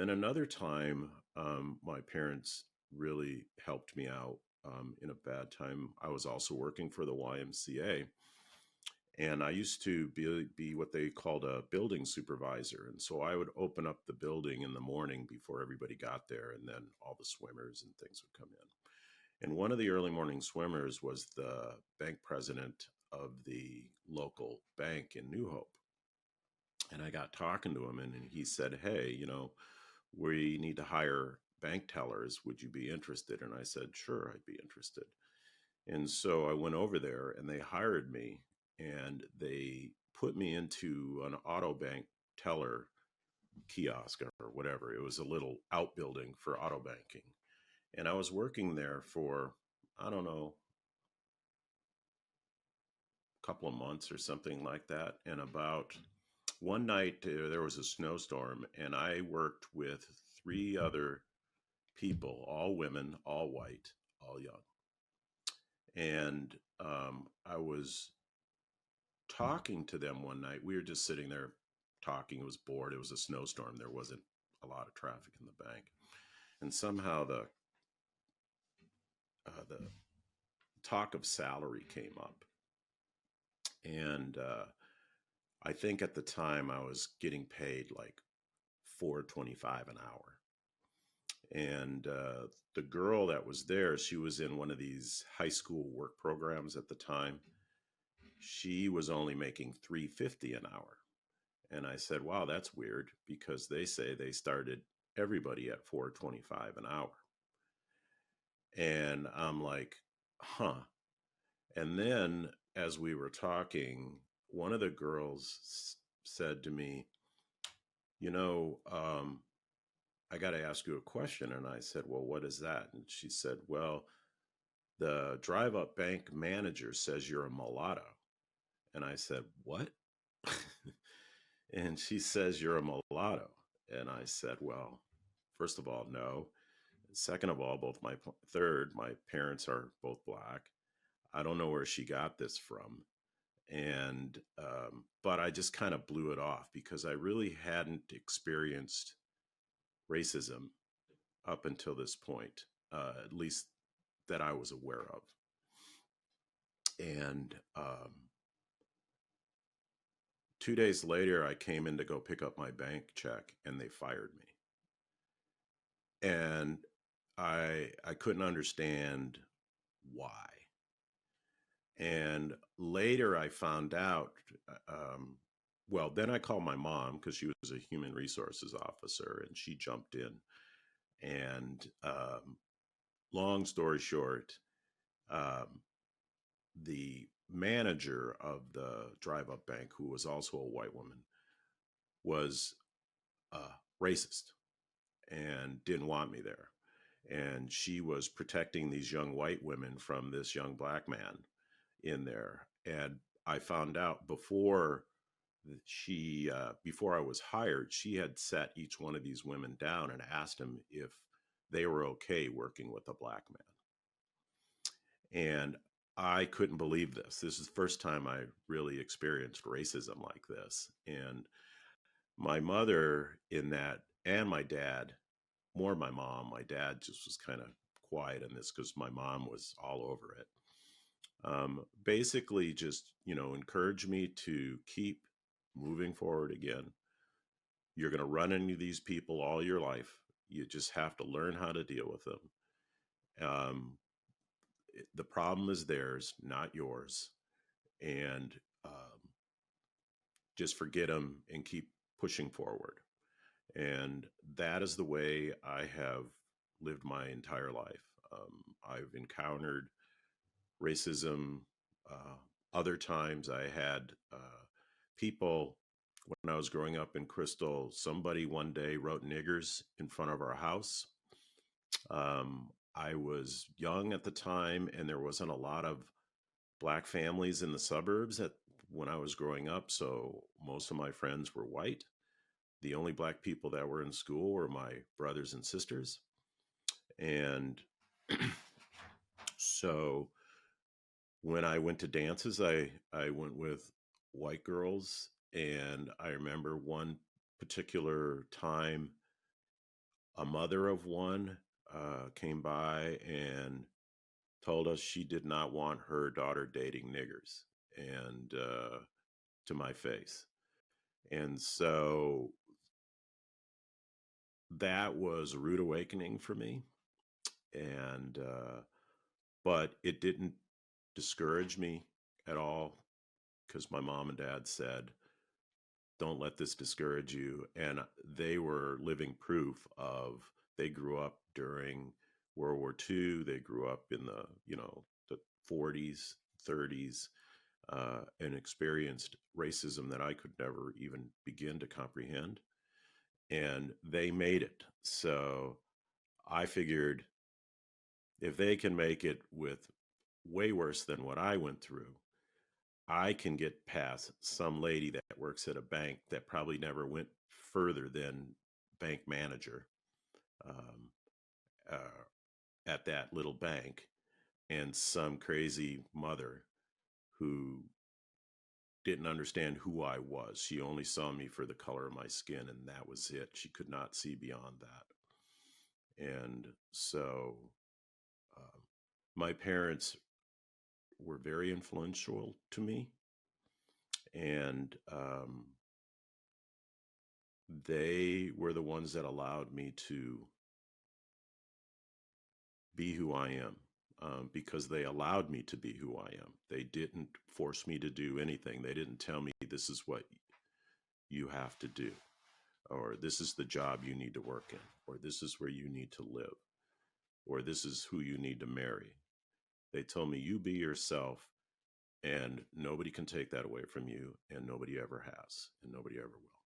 then another time, my parents really helped me out in a bad time. I was also working for the YMCA, and I used to be what they called a building supervisor. And so I would open up the building in the morning before everybody got there, and then all the swimmers and things would come in. And one of the early morning swimmers was the bank president of the local bank in New Hope. And I got talking to him, and he said, "Hey, we need to hire bank tellers. Would you be interested?" And I said, "Sure, I'd be interested." And so I went over there and they hired me, and they put me into an auto bank teller kiosk or whatever. It was a little outbuilding for auto banking. And I was working there for, I don't know, a couple of months or something like that. And about one night, there was a snowstorm, and I worked with three other people, all women, all white, all young. And I was talking to them one night. We were just sitting there talking. It was bored. It was a snowstorm. There wasn't a lot of traffic in the bank. And somehow the talk of salary came up. And I think at the time I was getting paid like $4.25 an hour. And the girl that was there, she was in one of these high school work programs at the time. She was only making $3.50 an hour. And I said, "Wow, that's weird," because they say they started everybody at $4.25 an hour. And I'm like, huh. And then as we were talking, one of the girls said to me, "I got to ask you a question." And I said, "Well, what is that?" And she said, "Well, the drive up bank manager says you're a mulatto." And I said, "What?" And she says, "You're a mulatto." And I said, "Well, first of all, no. Second of all, my parents are both black. I don't know where she got this from." And, but I just kind of blew it off because I really hadn't experienced racism up until this point, at least that I was aware of. And 2 days later, I came in to go pick up my bank check, and they fired me. And I couldn't understand why. And later I found out, well, then I called my mom because she was a human resources officer, and she jumped in. And long story short, the manager of the drive up bank, who was also a white woman, was racist and didn't want me there. And she was protecting these young white women from this young black man in there. And I found out before I was hired, she had sat each one of these women down and asked them if they were okay working with a black man. And I couldn't believe this. This is the first time I really experienced racism like this. And my mother in that, and my dad, more my mom, my dad just was kind of quiet in this because my mom was all over it. Basically just, encourage me to keep moving forward again. You're going to run into these people all your life. You just have to learn how to deal with them. The problem is theirs, not yours. And just forget them and keep pushing forward. And that is the way I have lived my entire life. I've encountered racism. Other times I had people, when I was growing up in Crystal, somebody one day wrote niggers in front of our house. I was young at the time, and there wasn't a lot of black families in the suburbs when I was growing up. So most of my friends were white. The only black people that were in school were my brothers and sisters. And so when I went to dances, I went with white girls. And I remember one particular time A mother of one came by and told us she did not want her daughter dating niggers, and to my face. And so that was a rude awakening for me. And, but it didn't discourage me at all, because my mom and dad said, don't let this discourage you. And they were living proof of, they grew up during World War II. They grew up in the, the 40s, 30s, and experienced racism that I could never even begin to comprehend. And they made it. So I figured, if they can make it with way worse than what I went through, I can get past some lady that works at a bank that probably never went further than bank manager, um, uh, at that little bank, and some crazy mother who didn't understand who I was. She only saw me for the color of my skin, and that was it. She could not see beyond that. And so um, my parents were very influential to me. And they were the ones that allowed me to be who I am, because they allowed me to be who I am. They didn't force me to do anything. They didn't tell me, this is what you have to do, or this is the job you need to work in, or this is where you need to live, or this is who you need to marry. They told me, you be yourself, and nobody can take that away from you, and nobody ever has, and nobody ever will.